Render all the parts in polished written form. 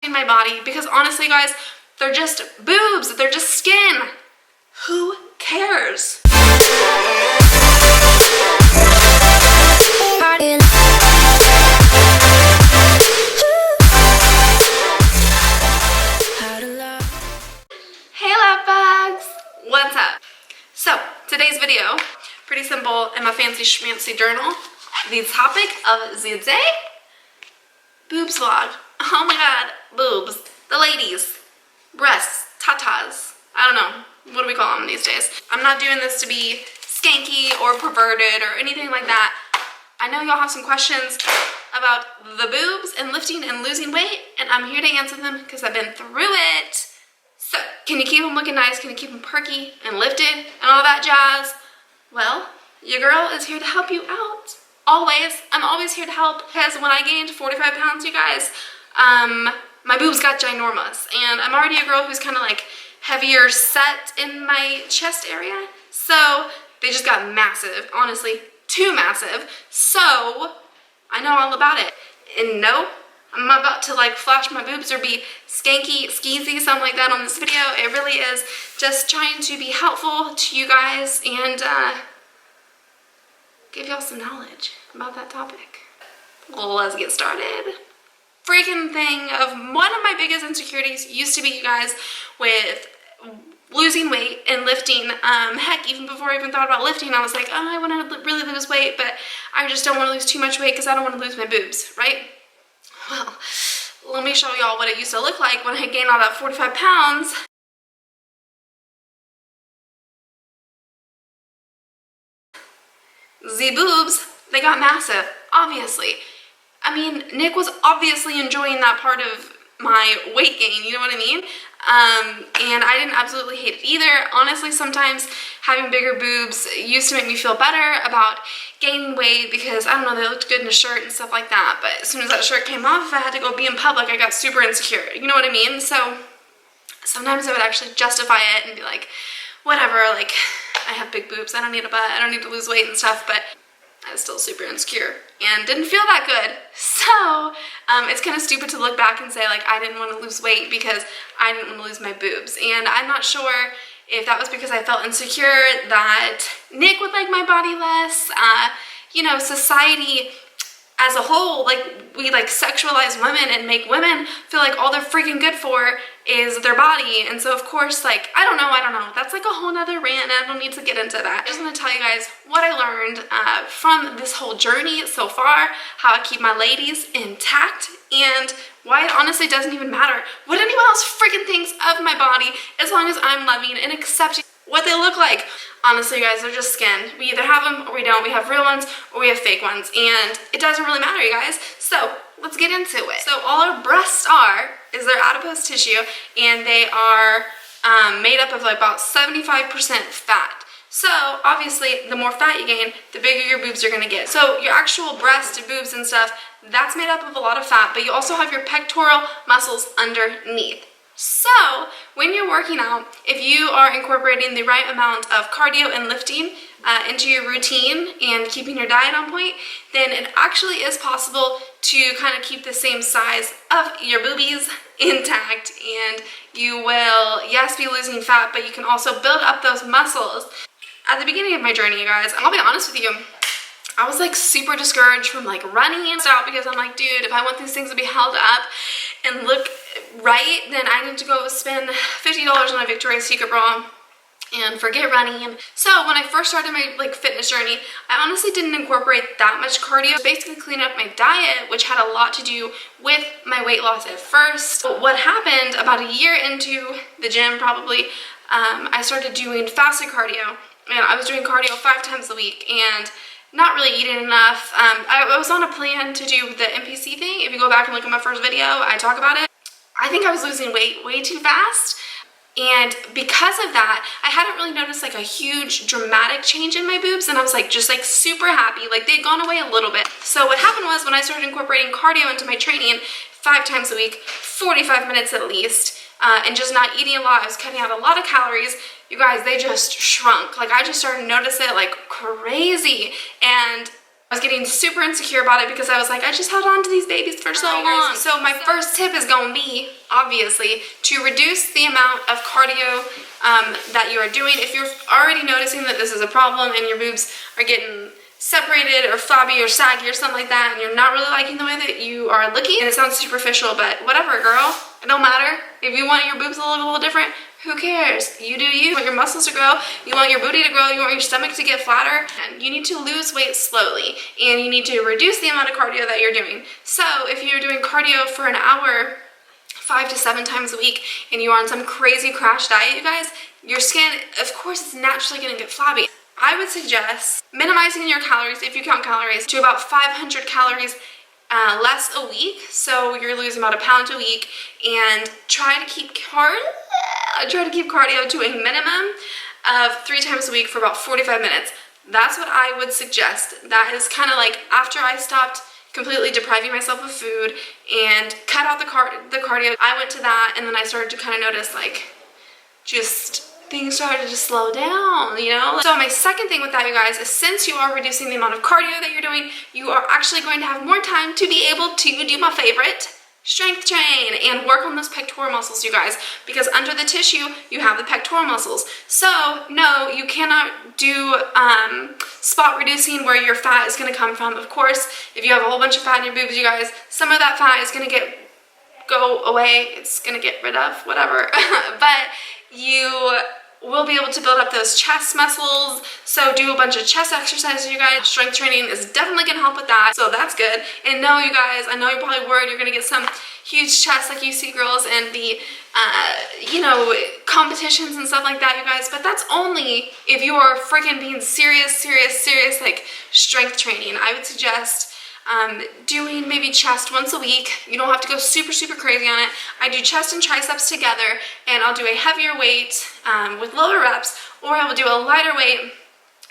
in my body, because honestly guys, they're just boobs, they're just skin. Who cares? Hey love bugs! What's up? So, today's video, pretty simple in my fancy schmancy journal. The topic of the day, boobs vlog. Oh my god, boobs. The ladies. Breasts. Tatas. I don't know. What do we call them these days? I'm not doing this to be skanky or perverted or anything like that. I know y'all have some questions about the boobs and lifting and losing weight, and I'm here to answer them because I've been through it. So, can you keep them looking nice? Can you keep them perky and lifted and all that jazz? Well, your girl is here to help you out. Always. I'm always here to help, because when I gained 45 pounds, you guys, my boobs got ginormous, and I'm already a girl who's kind of like heavier set in my chest area, so they just got massive, honestly, too massive. So I know all about it, and no, I'm not about to like flash my boobs or be skanky, skeezy, something like that on this video. It really is just trying to be helpful to you guys and give y'all some knowledge about that topic. Well, let's get started. Freaking thing of one of my biggest insecurities used to be, you guys, with losing weight and lifting. Heck, even before I even thought about lifting, I was like, oh, I want to really lose weight, but I just don't want to lose too much weight because I don't want to lose my boobs, right? Well, let me show y'all what it used to look like when I gained all that 45 pounds. The boobs, they got massive, obviously. I mean, Nick was obviously enjoying that part of my weight gain, you know what I mean? And I didn't absolutely hate it either. Honestly, sometimes having bigger boobs used to make me feel better about gaining weight because, I don't know, they looked good in a shirt and stuff like that. But as soon as that shirt came off, if I had to go be in public, I got super insecure, you know what I mean? So sometimes I would actually justify it and be like, whatever, like, I have big boobs, I don't need a butt, I don't need to lose weight and stuff, but I was still super insecure and didn't feel that good. So it's kind of stupid to look back and say like I didn't want to lose weight because I didn't want to lose my boobs. And I'm not sure if that was because I felt insecure that Nick would like my body less. You know, society as a whole, like we like sexualize women and make women feel like all they're freaking good for is their body. And so of course, like, I don't know, that's like a whole nother rant and I don't need to get into that. I just want to tell you guys what I learned from this whole journey so far, how I keep my ladies intact, and why it honestly doesn't even matter what anyone else freaking thinks of my body as long as I'm loving and accepting what they look like. Honestly, guys, they're just skin. We either have them or we don't. We have real ones or we have fake ones, and it doesn't really matter, you guys. So let's get into it. So all our breasts is their adipose tissue, and they are made up of like about 75% fat. So obviously, the more fat you gain, the bigger your boobs are gonna get. So your actual breast and boobs and stuff, that's made up of a lot of fat, but you also have your pectoral muscles underneath. So when you're working out, if you are incorporating the right amount of cardio and lifting into your routine and keeping your diet on point, then it actually is possible to kind of keep the same size of your boobies intact, and you will, yes, be losing fat, but you can also build up those muscles. At the beginning of my journey, you guys, I'll be honest with you, I was like super discouraged from like running and stuff because I'm like, dude, if I want these things to be held up and look right, then I need to go spend $50 on a Victoria's Secret bra and forget running. So when I first started my like fitness journey, I honestly didn't incorporate that much cardio. Basically clean up my diet, which had a lot to do with my weight loss at first. But what happened about a year into the gym probably, I started doing fasted cardio, and I was doing cardio 5 times a week and not really eating enough. I was on a plan to do the NPC thing. If you go back and look at my first video, I talk about it. I think I was losing weight way too fast. And because of that, I hadn't really noticed like a huge dramatic change in my boobs, and I was like just like super happy, like they'd gone away a little bit. So what happened was when I started incorporating cardio into my training 5 times a week, 45 minutes at least, and just not eating a lot, I was cutting out a lot of calories, you guys, they just shrunk. Like I just started to notice it like crazy. And I was getting super insecure about it because I was like, I just held on to these babies for so long. So my first tip is going to be, obviously, to reduce the amount of cardio that you are doing. If you're already noticing that this is a problem and your boobs are getting separated or flabby or saggy or something like that, and you're not really liking the way that you are looking, and it sounds superficial, but whatever, girl. It don't matter. If you want your boobs a little different, who cares? You do you. You want your muscles to grow, you want your booty to grow, you want your stomach to get flatter, and you need to lose weight slowly, and you need to reduce the amount of cardio that you're doing. So if you're doing cardio for an hour 5 to 7 times a week and you are on some crazy crash diet, you guys, your skin, of course, is naturally going to get flabby. I would suggest minimizing your calories, if you count calories, to about 500 calories less a week. So you're losing about a pound a week, and try to keep cardio to a minimum of 3 times a week for about 45 minutes. That's what I would suggest. That is kind of like after I stopped completely depriving myself of food and cut out the cardio, I went to that, and then I started to kind of notice like just things started to slow down, you know? So my second thing with that, you guys, is since you are reducing the amount of cardio that you're doing, you are actually going to have more time to be able to do my favorite, strength train, and work on those pectoral muscles, you guys, because under the tissue you have the pectoral muscles. So no, you cannot do spot reducing where your fat is going to come from. Of course, if you have a whole bunch of fat in your boobs, you guys, some of that fat is going to go away, it's going to get rid of, whatever. But you will be able to build up those chest muscles. So do a bunch of chest exercises, you guys. Strength training is definitely gonna help with that, so that's good. And no, you guys, I know you're probably worried you're gonna get some huge chest like you see girls in the you know, competitions and stuff like that, you guys, but that's only if you are freaking being serious like strength training. I would suggest doing maybe chest once a week. You don't have to go super crazy on it. I do chest and triceps together, and I'll do a heavier weight with lower reps, or I will do a lighter weight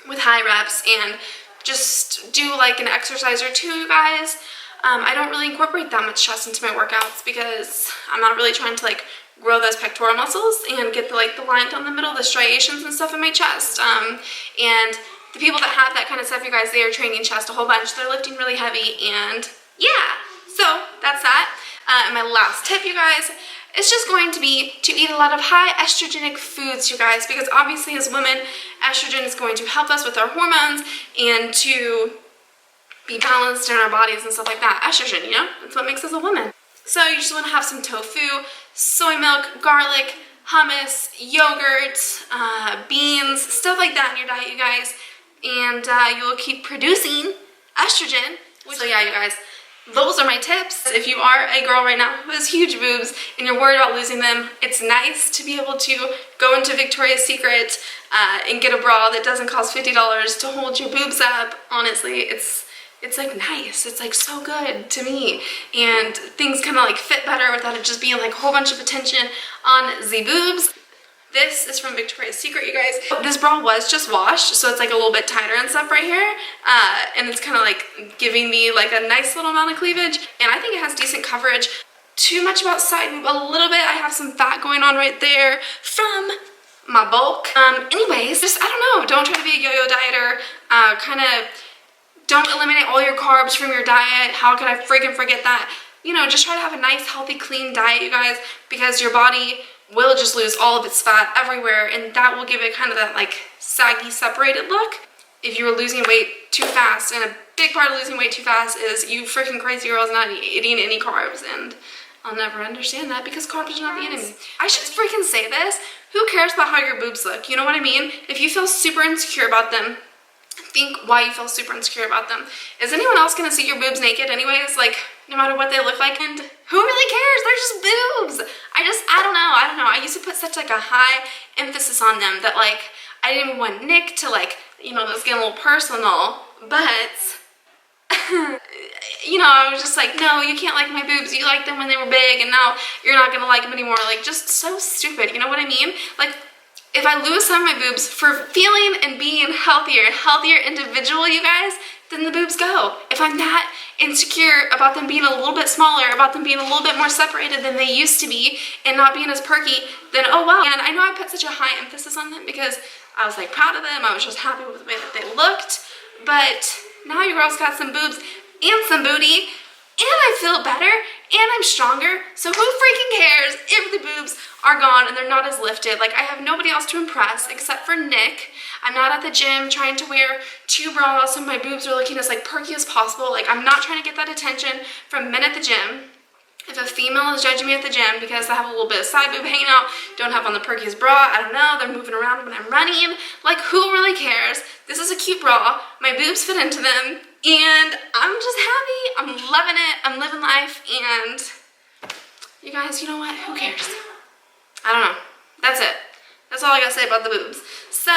with high reps and just do like an exercise or two, you guys. I don't really incorporate that much chest into my workouts because I'm not really trying to like grow those pectoral muscles and get the line down the middle, the striations and stuff in my chest. And the people that have that kind of stuff, you guys, they are training chest a whole bunch. They're lifting really heavy, and yeah. So that's that. And my last tip, you guys, is just going to be to eat a lot of high estrogenic foods, you guys, because obviously as women, estrogen is going to help us with our hormones and to be balanced in our bodies and stuff like that. Estrogen, you know, that's what makes us a woman. So you just want to have some tofu, soy milk, garlic, hummus, yogurt, beans, stuff like that in your diet, you guys. And you will keep producing estrogen. So yeah, you guys, those are my tips. If you are a girl right now who has huge boobs and you're worried about losing them, it's nice to be able to go into Victoria's Secret and get a bra that doesn't cost $50 to hold your boobs up. Honestly, it's like nice. It's like so good to me, and things kind of like fit better without it just being like a whole bunch of attention on the boobs. This is from Victoria's Secret, you guys. This bra was just washed, so it's like a little bit tighter and stuff right here, and it's kind of like giving me like a nice little amount of cleavage, and I think it has decent coverage. Too much about side boob a little bit. I have some fat going on right there from my bulk. Anyways, just, I don't know, don't try to be a yo-yo dieter. Kind of don't eliminate all your carbs from your diet. How could I freaking forget that? You know, just try to have a nice, healthy, clean diet, you guys, because your body will just lose all of its fat everywhere, and that will give it kind of that like saggy, separated look. If you were losing weight too fast, and a big part of losing weight too fast is you freaking crazy girls not eating any carbs, and I'll never understand that because carbs are not the enemy. I should freaking say this. Who cares about how your boobs look? You know what I mean? If you feel super insecure about them, think why you feel super insecure about them. Is anyone else gonna see your boobs naked anyways? Like, no matter what they look like? And who really cares? They're just boobs. I don't know. I used to put such like a high emphasis on them that like I didn't even want Nick to like, you know, this getting a little personal, but you know, I was just like, no, you can't like my boobs. You liked them when they were big, and now you're not gonna like them anymore. Like, just so stupid. You know what I mean? Like, if I lose some of my boobs for feeling and being healthier individual, you guys, then the boobs go. If I'm that insecure about them being a little bit smaller, about them being a little bit more separated than they used to be, and not being as perky, then oh well. And I know I put such a high emphasis on them because I was like proud of them. I was just happy with the way that they looked. But Now your girl's got some boobs and some booty, and I feel better, and I'm stronger, so who freaking cares if the boobs are gone and they're not as lifted? Like, I have nobody else to impress except for Nick. I'm not at the gym trying to wear 2 bras so my boobs are looking as like perky as possible. Like, I'm not trying to get that attention from men at the gym. If a female is judging me at the gym because I have a little bit of side boob hanging out, don't have on the perkiest bra, I don't know, they're moving around when I'm running, like, who really cares? This is a cute bra, my boobs fit into them, and I'm just happy, I'm loving it, I'm living life, and you guys, you know what, who cares? I don't know, that's it. That's all I gotta say about the boobs. So,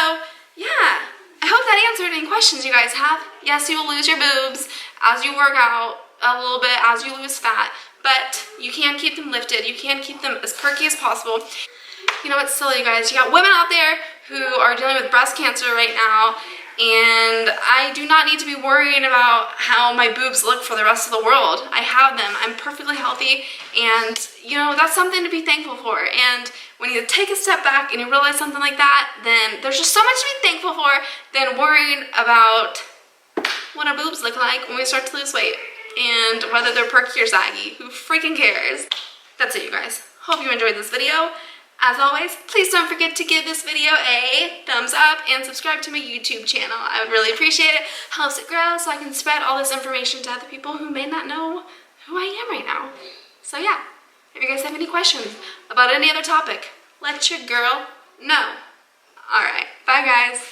yeah, I hope that answered any questions you guys have. Yes, you will lose your boobs as you work out a little bit, as you lose fat, but you can keep them lifted. You can keep them as perky as possible. You know what's silly, you guys? You got women out there who are dealing with breast cancer right now, and I do not need to be worrying about how my boobs look for the rest of the world. I have them. I'm perfectly healthy, and you know, that's something to be thankful for. And when you take a step back and you realize something like that, then there's just so much to be thankful for than worrying about what our boobs look like when we start to lose weight. And whether they're perky or saggy, who freaking cares? That's it, you guys. Hope you enjoyed this video. As always, please don't forget to give this video a thumbs up and subscribe to my YouTube channel. I would really appreciate it. Helps it grow so I can spread all this information to other people who may not know who I am right now. So yeah, if you guys have any questions about any other topic, let your girl know. Alright, bye guys.